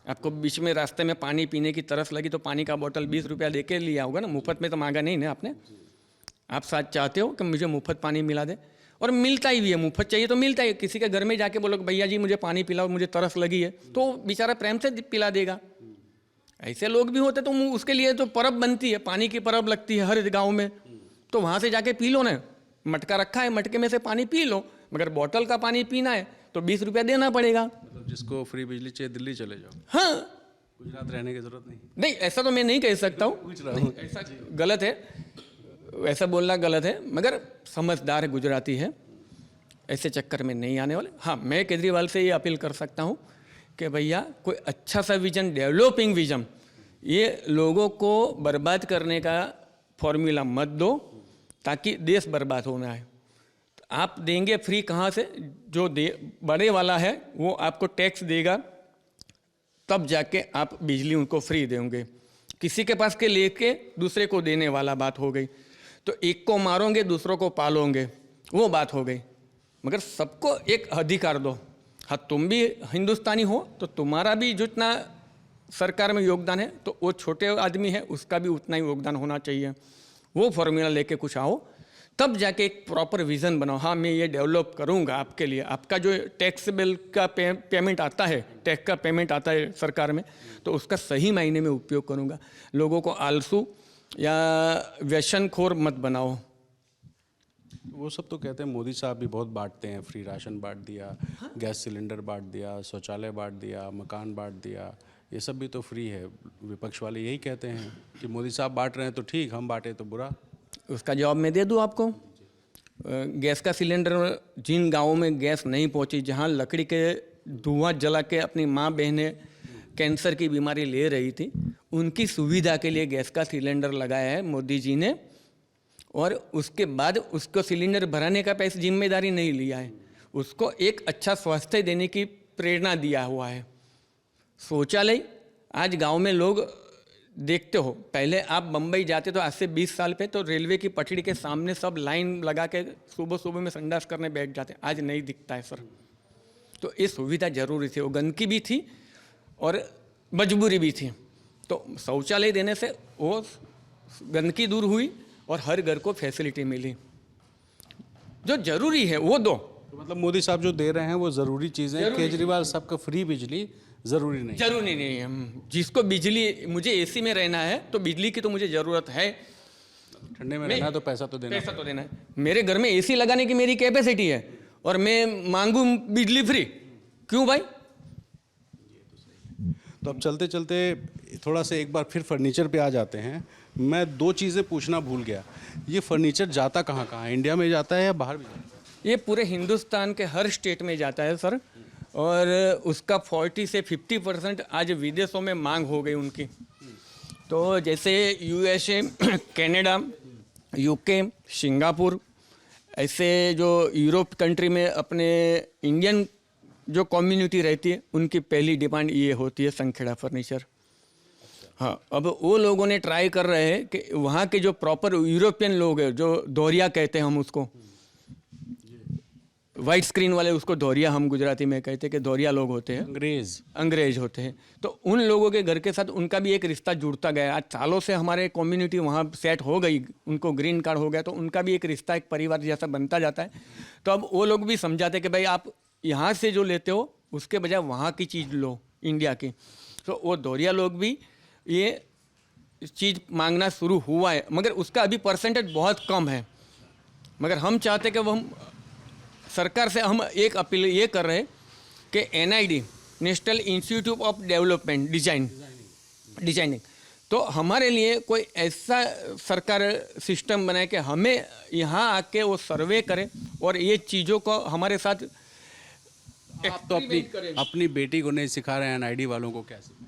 आपको बीच में रास्ते में पानी पीने की तरस लगी तो पानी का बोतल 20 रुपया दे के लिया होगा ना, मुफ्त में तो मांगा नहीं ना आपने। आप साथ चाहते हो कि मुझे मुफ्त पानी मिला दे। और मिलता ही भी है, मुफ्त चाहिए तो मिलता ही है। किसी के घर में जाके बोलो कि भैया जी मुझे पानी पिलाओ, मुझे तरस लगी है, तो बेचारा प्रेम से पिला देगा। ऐसे लोग भी होते तो उसके लिए तो परब बनती है, पानी की परब लगती है हर गांव में, तो वहाँ से जाके पी लो ना। मटका रखा है, मटके में से पानी पी लो, मगर बोतल का पानी पीना है तो 20 रुपया देना पड़ेगा। मतलब जिसको फ्री बिजली चाहिए दिल्ली चले जाओ, हाँ, गुजरात रहने की जरूरत नहीं। नहीं ऐसा तो मैं नहीं कह सकता हूँ, पूछ रहा हूँ। ऐसा गलत है, ऐसा बोलना गलत है, मगर समझदार है गुजराती है, ऐसे चक्कर में नहीं आने वाले। हाँ, मैं केजरीवाल से ये अपील कर सकता हूँ कि भैया कोई अच्छा सा विजन, डेवलपिंग विजन, ये लोगों को बर्बाद करने का फॉर्मूला मत दो ताकि देश बर्बाद होना है। तो आप देंगे फ्री कहाँ से? जो बड़े वाला है वो आपको टैक्स देगा, तब जाके आप बिजली उनको फ्री देंगे। किसी के पास के लेके दूसरे को देने वाला बात हो गई। तो एक को मारोगे दूसरों को पालोगे, वो बात हो गई। मगर सबको एक अधिकार दो। हाँ, तुम भी हिंदुस्तानी हो तो तुम्हारा भी जितना सरकार में योगदान है, तो वो छोटे आदमी है उसका भी उतना ही योगदान होना चाहिए। वो फॉर्मूला लेके कुछ आओ, तब जाके एक प्रॉपर विज़न बनाओ। हाँ, मैं ये डेवलप करूँगा आपके लिए। आपका जो टैक्स बिल का पेमेंट आता है, टैक्स का पेमेंट आता है सरकार में, तो उसका सही मायने में उपयोग करूँगा। लोगों को आलसू या व्यसनखोर मत बनाओ। वो सब तो कहते हैं मोदी साहब भी बहुत बांटते हैं, फ्री राशन बांट दिया, गैस सिलेंडर बांट दिया, शौचालय बांट दिया, मकान बांट दिया, ये सब भी तो फ्री है। विपक्ष वाले यही कहते हैं कि मोदी साहब बांट रहे हैं तो ठीक, हम बांटे तो बुरा। उसका जवाब मैं दे दूँ आपको। गैस का सिलेंडर, जिन गाँवों में गैस नहीं पहुँची, जहाँ लकड़ी के धुआं जला के अपनी माँ बहनें कैंसर की बीमारी ले रही थी, उनकी सुविधा के लिए गैस का सिलेंडर लगाया है मोदी जी ने। और उसके बाद उसको सिलेंडर भराने का पैसे जिम्मेदारी नहीं लिया है, उसको एक अच्छा स्वास्थ्य देने की प्रेरणा दिया हुआ है। शौचालय आज गांव में लोग देखते हो, पहले आप बम्बई जाते तो आज से 20 साल पे तो रेलवे की पटरी के सामने सब लाइन लगा के सुबह सुबह में संडास करने बैठ जाते, आज नहीं दिखता है सर। तो ये सुविधा जरूरी थी, वो गंदगी भी थी और मजबूरी भी थी। तो शौचालय देने से वो गंदगी दूर हुई और हर घर को फैसिलिटी मिली। जो जरूरी है वो दो। तो मतलब मोदी साहब जो दे रहे हैं वो ज़रूरी चीज़ें, केजरीवाल साहब का फ्री बिजली ज़रूरी नहीं। जरूरी नहीं है। जिसको बिजली, मुझे एसी में रहना है तो बिजली की तो मुझे ज़रूरत है, ठंडे में रहना है तो पैसा तो देना। पैसा तो देना है। मेरे घर में एसी लगाने की मेरी कैपेसिटी है और मैं मांगू बिजली फ्री, क्यों भाई? तो अब चलते चलते थोड़ा सा एक बार फिर फर्नीचर पे आ जाते हैं। मैं 2 चीज़ें पूछना भूल गया, ये फर्नीचर जाता कहाँ कहाँ है? इंडिया में जाता है या बाहर भी जाता है? ये पूरे हिंदुस्तान के हर स्टेट में जाता है सर, और उसका 40 से 50% आज विदेशों में मांग हो गई उनकी। तो जैसे USA, कनाडा, UK, सिंगापुर, ऐसे जो यूरोप कंट्री में अपने इंडियन जो कम्युनिटी रहती है, उनकी पहली डिमांड ये होती है संखेड़ा फर्नीचर। हाँ, अब वो लोगों ने ट्राई कर रहे हैं कि वहाँ के जो प्रॉपर यूरोपियन लोग हैं, जो दोहरिया कहते हैं हम उसको, वाइट स्क्रीन वाले, उसको दोहरिया हम गुजराती में कहते हैं कि दोहरिया लोग होते हैं, अंग्रेज होते हैं। तो उन लोगों के घर के साथ उनका भी एक रिश्ता जुड़ता गया। आज सालों से हमारे कम्युनिटी वहाँ सेट हो गई, उनको ग्रीन कार्ड हो गया, तो उनका भी एक रिश्ता, एक परिवार जैसा बनता जाता है। तो अब वो लोग भी समझाते कि भाई आप यहाँ से जो लेते हो उसके बजाय वहाँ की चीज़ लो, इंडिया की। तो वो दोहरिया लोग भी ये चीज़ मांगना शुरू हुआ है, मगर उसका अभी परसेंटेज बहुत कम है। मगर हम चाहते कि वो हम सरकार से हम एक अपील ये कर रहे हैं कि NID, national institute of development designing, तो हमारे लिए कोई ऐसा सरकार सिस्टम बनाए कि हमें यहाँ आके वो सर्वे करे और ये चीज़ों को हमारे साथ। आप तो अपनी बेटी को नहीं सिखा रहे हैं, NID वालों को क्या सिखाएं?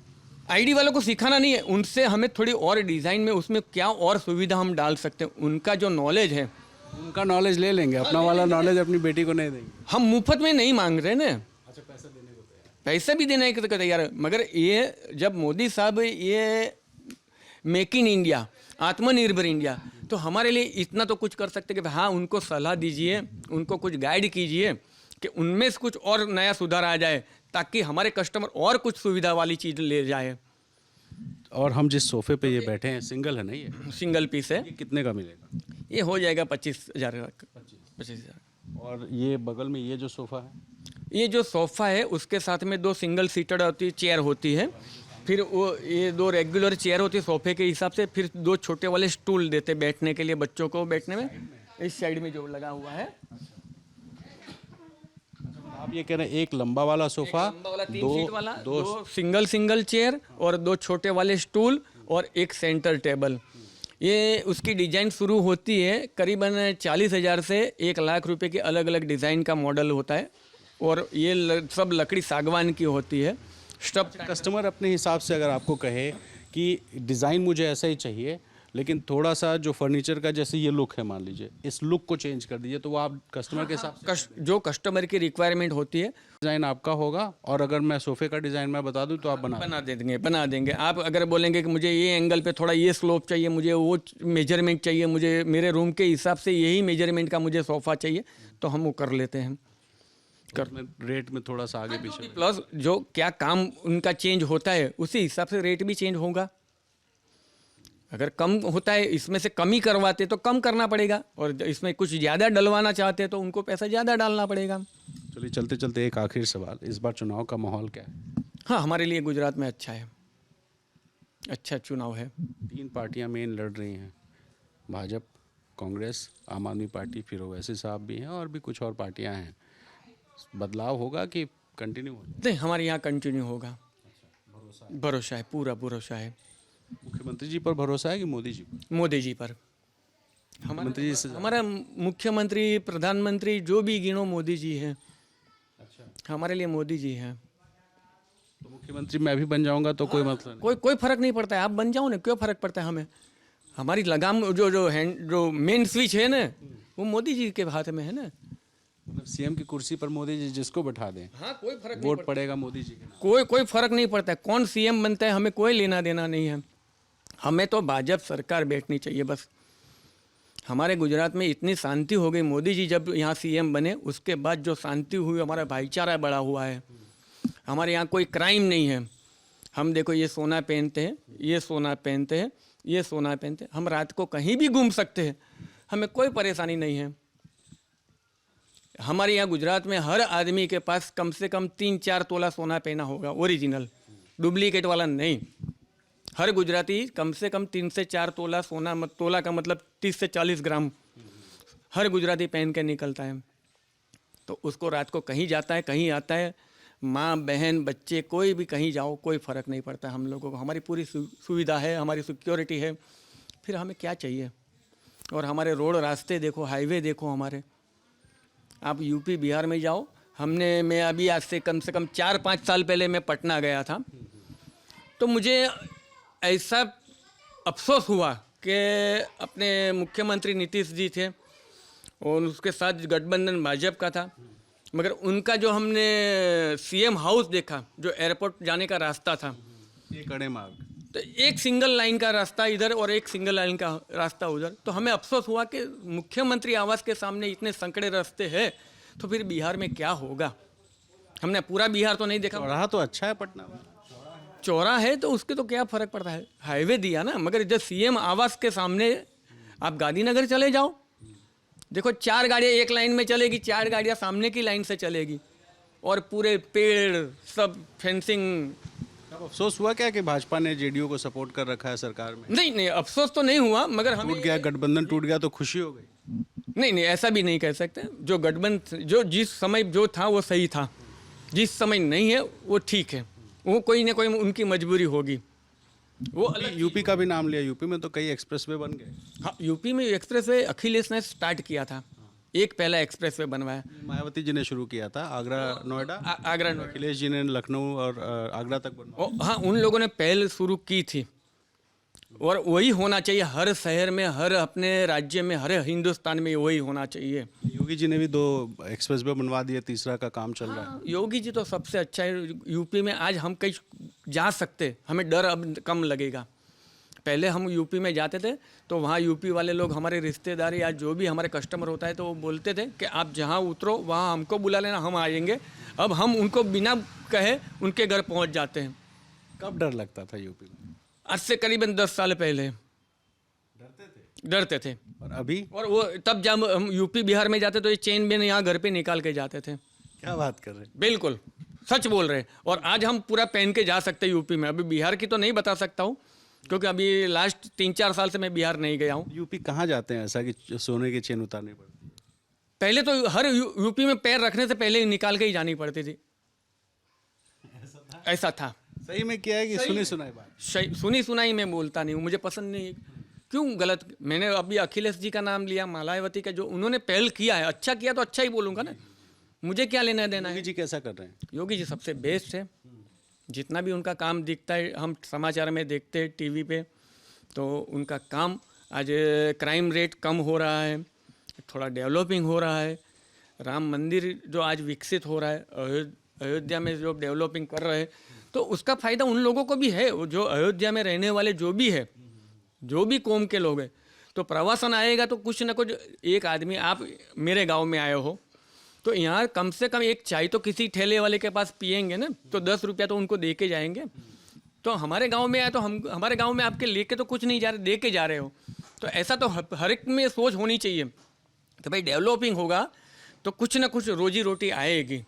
ID वालों को सिखाना नहीं है, उनसे हमें थोड़ी और डिज़ाइन में उसमें क्या और सुविधा हम डाल सकते हैं, उनका जो नॉलेज है, उनका नॉलेज ले लेंगे, अपना वाला नॉलेज अपनी बेटी को नहीं देंगे। हम मुफ्त में नहीं मांग रहे ना। अच्छा, पैसा देने को तैयार, पैसा भी देने को तैयार है। मगर ये जब मोदी साहब ये मेक इन इंडिया, आत्मनिर्भर इंडिया, तो हमारे लिए इतना तो कुछ कर सकते कि हाँ, उनको सलाह दीजिए, उनको कुछ गाइड कीजिए कि उनमें से कुछ और नया सुधार आ जाए, ताकि हमारे कस्टमर और कुछ सुविधा वाली चीज़ ले जाए। और हम जिस सोफे पे ये बैठे हैं, सिंगल है ना? ये सिंगल पीस है। कितने का मिलेगा? ये हो जाएगा 25,000 का। 25,000। और ये बगल में ये जो सोफ़ा है, ये जो सोफ़ा है उसके साथ में 2 सिंगल सीटेड होती चेयर होती है, फिर वो ये 2 रेगुलर चेयर होती है सोफ़े के हिसाब से, फिर 2 छोटे वाले स्टूल देते बैठने के लिए बच्चों को बैठने में, इस साइड में जो लगा हुआ है। आप ये कह रहे हैं एक लंबा वाला सोफ़ा, लंबा वाला 3 दो सीट वाला, दो 2 सिंगल चेयर और 2 छोटे वाले स्टूल और एक सेंटर टेबल। ये उसकी डिज़ाइन शुरू होती है करीबन 40,000 से 1 लाख रुपए की, अलग अलग डिज़ाइन का मॉडल होता है, और ये सब लकड़ी सागवान की होती है। स्टफ कस्टमर अपने हिसाब से अगर आपको कहे कि डिज़ाइन मुझे ऐसा ही चाहिए, लेकिन थोड़ा सा जो फर्नीचर का जैसे ये लुक है, मान लीजिए इस लुक को चेंज कर दीजिए, तो वो आप कस्टमर के हिसाब से जो कस्टमर की रिक्वायरमेंट होती है डिज़ाइन आपका होगा, और अगर मैं सोफ़े का डिज़ाइन मैं बता दूं तो आप बना देंगे। आप अगर बोलेंगे कि मुझे ये एंगल पे थोड़ा ये स्लोप चाहिए, मुझे वो मेजरमेंट चाहिए, मुझे मेरे रूम के हिसाब से यही मेजरमेंट का मुझे सोफ़ा चाहिए, तो हम वो कर लेते हैं। रेट में थोड़ा सा आगे पीछे प्लस जो क्या काम उनका चेंज होता है उसी हिसाब से रेट भी चेंज होगा। अगर कम होता है, इसमें से कम ही करवाते तो कम करना पड़ेगा, और इसमें कुछ ज़्यादा डलवाना चाहते हैं तो उनको पैसा ज़्यादा डालना पड़ेगा। चलिए चलते चलते एक आखिरी सवाल, इस बार चुनाव का माहौल क्या है? हाँ, हमारे लिए गुजरात में अच्छा है, अच्छा चुनाव है। 3 पार्टियां मेन लड़ रही हैं, भाजपा, कांग्रेस, आम आदमी पार्टी, फिर ओवैसी साहब भी हैं और भी कुछ और पार्टियां हैं। बदलाव होगा कि कंटिन्यू होगा? नहीं, हमारे यहाँ कंटिन्यू होगा, भरोसा है, पूरा भरोसा है। मुख्यमंत्री जी पर भरोसा है कि मोदी जी पर? मोदी जी पर। मुख्यमंत्री जी से हमारा मुख्यमंत्री, प्रधानमंत्री जो भी गिनो मोदी जी हैं। अच्छा, हमारे लिए मोदी जी हैं। तो मुख्यमंत्री मैं भी बन जाऊंगा तो कोई मतलब नहीं? कोई फर्क नहीं पड़ता है, आप बन जाओ ना, क्यों फर्क पड़ता है हमें। हमारी लगाम जो मेन स्विच है ना, वो मोदी जी के हाथ में है ना। मतलब सीएम की कुर्सी पर मोदी जी जिसको बैठा दें, हाँ, कोई फर्क वोट पड़ेगा मोदी जी के नाम। कोई फर्क नहीं पड़ता है, कौन सीएम बनता है, हमें कोई लेना देना नहीं है। हमें तो भाजपा सरकार बैठनी चाहिए बस। हमारे गुजरात में इतनी शांति हो गई, मोदी जी जब यहाँ सीएम बने उसके बाद जो शांति हुई, हमारा भाईचारा बढ़ा हुआ है। हमारे यहाँ कोई क्राइम नहीं है। हम देखो ये सोना पहनते हैं, ये सोना पहनते हैं, ये सोना पहनते हैं, हम रात को कहीं भी घूम सकते हैं, हमें कोई परेशानी नहीं है। हमारे यहाँ गुजरात में हर आदमी के पास कम से कम 3-4 तोला सोना पहना होगा, ओरिजिनल, डुप्लीकेट वाला नहीं। हर गुजराती कम से कम 3 से 4 तोला सोना, तोला का मतलब 30 से 40 ग्राम, हर गुजराती पहन के निकलता है। तो उसको रात को कहीं जाता है, कहीं आता है, माँ बहन बच्चे कोई भी कहीं जाओ, कोई फ़र्क नहीं पड़ता हम लोगों को। हमारी पूरी सुविधा है, हमारी सिक्योरिटी है, फिर हमें क्या चाहिए। और हमारे रोड रास्ते देखो, हाईवे देखो हमारे। आप यूपी बिहार में जाओ, मैं अभी आज से कम 4-5 साल पहले मैं पटना गया था, तो मुझे ऐसा अफसोस हुआ कि अपने मुख्यमंत्री नीतीश जी थे और उसके साथ गठबंधन भाजपा का था, मगर उनका जो हमने सीएम हाउस देखा, जो एयरपोर्ट जाने का रास्ता था, एक कड़े मार्ग, तो एक सिंगल लाइन का रास्ता इधर और एक सिंगल लाइन का रास्ता उधर। तो हमें अफसोस हुआ कि मुख्यमंत्री आवास के सामने इतने संकड़े रास्ते हैं, तो फिर बिहार में क्या होगा। हमने पूरा बिहार तो नहीं देखा। चौराहा तो अच्छा है पटना में, चौराहा है तो उसके तो क्या फ़र्क पड़ता है, हाईवे दिया ना। मगर जब सीएम आवास के सामने आप गांधीनगर चले जाओ, देखो 4 गाड़ियाँ एक लाइन में चलेगी, 4 गाड़ियाँ सामने की लाइन से चलेगी, और पूरे पेड़ सब फेंसिंग। अब अफसोस हुआ क्या कि भाजपा ने जेडीयू को सपोर्ट कर रखा है सरकार में? नहीं, अफसोस तो नहीं हुआ, मगर हमें टूट गया, गठबंधन टूट गया तो खुशी हो गई? नहीं, ऐसा भी नहीं कह सकते। जो गठबंधन जो जिस समय जो था वो सही था, जिस समय नहीं है वो ठीक है। वो कोई ना कोई उनकी मजबूरी होगी, वो अलग। यूपी का भी नाम लिया, यूपी में तो कई एक्सप्रेसवे बन गए। हाँ, यूपी में एक्सप्रेसवे अखिलेश ने स्टार्ट किया था, एक पहला एक्सप्रेसवे बनवाया। मायावती जी ने शुरू किया था, आगरा नोएडा, आगरा नोएडा, अखिलेश जी ने लखनऊ और आगरा तक बनवाया। हाँ, उन लोगों ने पहल शुरू की थी, और वही होना चाहिए हर शहर में, हर अपने राज्य में, हर हिंदुस्तान में वही होना चाहिए। योगी जी ने भी 2 एक्सप्रेसवे बनवा दिए, तीसरा का काम चल रहा है। योगी जी तो सबसे अच्छा है यूपी में। आज हम कहीं जा सकते, हमें डर अब कम लगेगा। पहले हम यूपी में जाते थे तो वहाँ यूपी वाले लोग, हमारे रिश्तेदार या जो भी हमारे कस्टमर होता है, तो वो बोलते थे कि आप जहाँ उतरो वहाँ हमको बुला लेना, हम आएंगे। अब हम उनको बिना कहे उनके घर पहुँच जाते हैं। कब डर लगता था यूपी में? आज से करीबन 10 साल पहले डरते थे। और अभी और वो तब जब हम यूपी बिहार में जाते तो ये चेन बेन यहाँ घर पे निकाल के जाते थे। क्या बात कर रहे हैं? बिल्कुल सच बोल रहे हैं। और आज हम पूरा पहन के जा सकते हैं यूपी में। अभी बिहार की तो नहीं बता सकता हूँ, क्योंकि अभी लास्ट 3-4 साल से मैं बिहार नहीं गया हूँ। यूपी कहाँ जाते हैं ऐसा कि सोने की चेन उतारनी पड़ती है? पहले तो हर यूपी में पैर रखने से पहले ही निकाल के ही जानी पड़ती थी। ऐसा था। सही में क्या है कि सुनी सुनाई बात? सुनी सुनाई मैं बोलता नहीं हूँ, मुझे पसंद नहीं है। क्यों गलत? मैंने अभी अखिलेश जी का नाम लिया, मायावती का, जो उन्होंने पहल किया है, अच्छा किया तो अच्छा ही बोलूँगा ना। मुझे क्या लेना देना है? योगी जी कैसा कर रहे हैं? योगी जी सबसे बेस्ट है। जितना भी उनका काम दिखता है, हम समाचार में देखते हैं, टीवी पे, तो उनका काम आज क्राइम रेट कम हो रहा है, थोड़ा डेवलपिंग हो रहा है। राम मंदिर जो आज विकसित हो रहा है, अयोध्या में जो डेवलपिंग कर रहे हैं, तो उसका फ़ायदा उन लोगों को भी है। जो अयोध्या में रहने वाले जो भी है, जो भी कौम के लोग हैं, तो प्रवासन आएगा तो कुछ ना कुछ। एक आदमी, आप मेरे गांव में आए हो तो यहाँ कम से कम एक चाय तो किसी ठेले वाले के पास पियेंगे ना, तो 10 रुपया तो उनको दे के जाएंगे। तो हमारे गांव में आए तो हम, हमारे गांव में आपके लेके तो कुछ नहीं जा रहे, दे के जा रहे हो। तो ऐसा तो हर एक में सोच होनी चाहिए कि भाई डेवलपिंग होगा तो कुछ ना कुछ रोजी रोटी आएगी।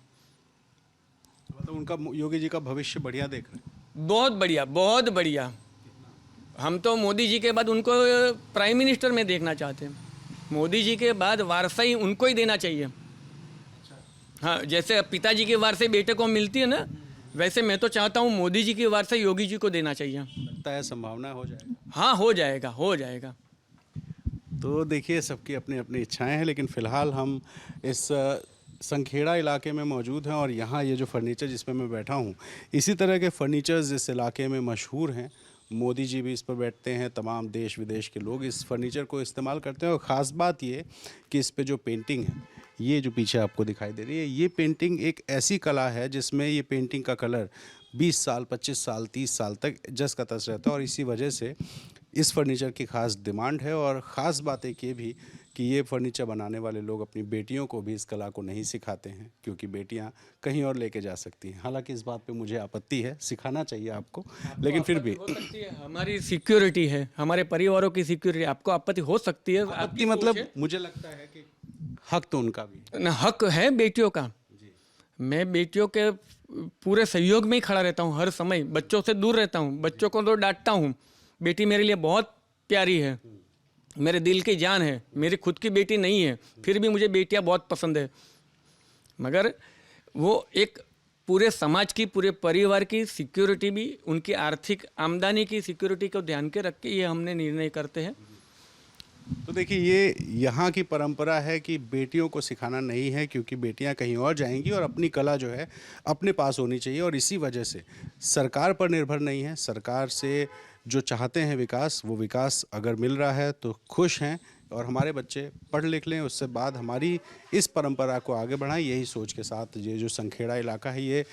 मतलब उनका, योगी जी का भविष्य बढ़िया देख रहे हैं? बहुत बढ़िया, बहुत बढ़िया। हम तो मोदी जी के बाद उनको प्राइम मिनिस्टर में देखना चाहते हैं। मोदी जी के बाद वारसाई उनको ही देना चाहिए। हाँ, जैसे पिताजी की वारसाई बेटे को मिलती है ना, वैसे मैं तो चाहता हूँ मोदी जी की वारसाई योगी जी को देना चाहिए। लगता है संभावना हो जाएगी? हाँ, हो जाएगा, हो जाएगा। तो देखिए, सबकी अपनी अपनी इच्छाएं हैं, लेकिन फ़िलहाल हम इस संखेड़ा इलाके में मौजूद हैं और यहाँ ये जो फर्नीचर जिस पे मैं बैठा हूँ, इसी तरह के फर्नीचर्स इस इलाके में मशहूर हैं। मोदी जी भी इस पर बैठते हैं, तमाम देश विदेश के लोग इस फर्नीचर को इस्तेमाल करते हैं। और ख़ास बात ये कि इस पे जो पेंटिंग है, ये जो पीछे आपको दिखाई दे रही है, ये पेंटिंग एक ऐसी कला है जिसमें ये पेंटिंग का कलर 20 साल, 25 साल, 30 साल तक जस का तस रहता है। और इसी वजह से इस फर्नीचर की ख़ास डिमांड है। और ख़ास बात एक ये भी कि ये फर्नीचर बनाने वाले लोग अपनी बेटियों को भी इस कला को नहीं सिखाते हैं, क्योंकि बेटियां कहीं और लेके जा सकती हैं। हालांकि इस बात पे मुझे आपत्ति है, सिखाना चाहिए आपको, लेकिन फिर भी हो सकती है। हमारी सिक्योरिटी है, हमारे परिवारों की सिक्योरिटी। आपको आपत्ति हो सकती है। आपकी मतलब मुझे लगता है कि हक तो उनका भी ना, हक है बेटियों का। मैं बेटियों के पूरे सहयोग में ही खड़ा रहता हूँ हर समय। बच्चों से दूर रहता हूँ, बच्चों को तो डांटता हूँ। बेटी मेरे लिए बहुत प्यारी है, मेरे दिल की जान है। मेरी खुद की बेटी नहीं है, फिर भी मुझे बेटियां बहुत पसंद है। मगर वो एक पूरे समाज की, पूरे परिवार की सिक्योरिटी भी, उनकी आर्थिक आमदनी की सिक्योरिटी को ध्यान के रख के ये हमने निर्णय करते हैं। तो देखिए, ये यहाँ की परंपरा है कि बेटियों को सिखाना नहीं है, क्योंकि बेटियाँ कहीं और जाएंगी और अपनी कला जो है अपने पास होनी चाहिए। और इसी वजह से सरकार पर निर्भर नहीं है। सरकार से जो चाहते हैं विकास, वो विकास अगर मिल रहा है तो खुश हैं। और हमारे बच्चे पढ़ लिख लें, उससे बाद हमारी इस परंपरा को आगे बढ़ाएं, यही सोच के साथ ये जो संखेड़ा इलाका है, ये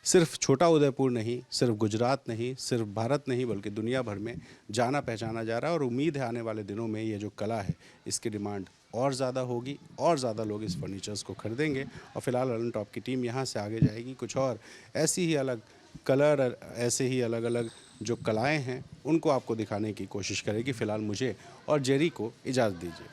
सिर्फ छोटा उदयपुर नहीं, सिर्फ गुजरात नहीं, सिर्फ भारत नहीं, बल्कि दुनिया भर में जाना पहचाना जा रहा है। और उम्मीद है आने वाले दिनों में ये जो कला है, इसकी डिमांड और ज़्यादा होगी और ज़्यादा लोग इस फर्नीचर्स को खरीदेंगे। और फिलहाल ललन टॉप की टीम यहाँ से आगे जाएगी, कुछ और ऐसी ही अलग कलर, ऐसे ही अलग अलग जो कलाएं हैं, उनको आपको दिखाने की कोशिश करेगी। फ़िलहाल मुझे और जेरी को इजाज़त दीजिए।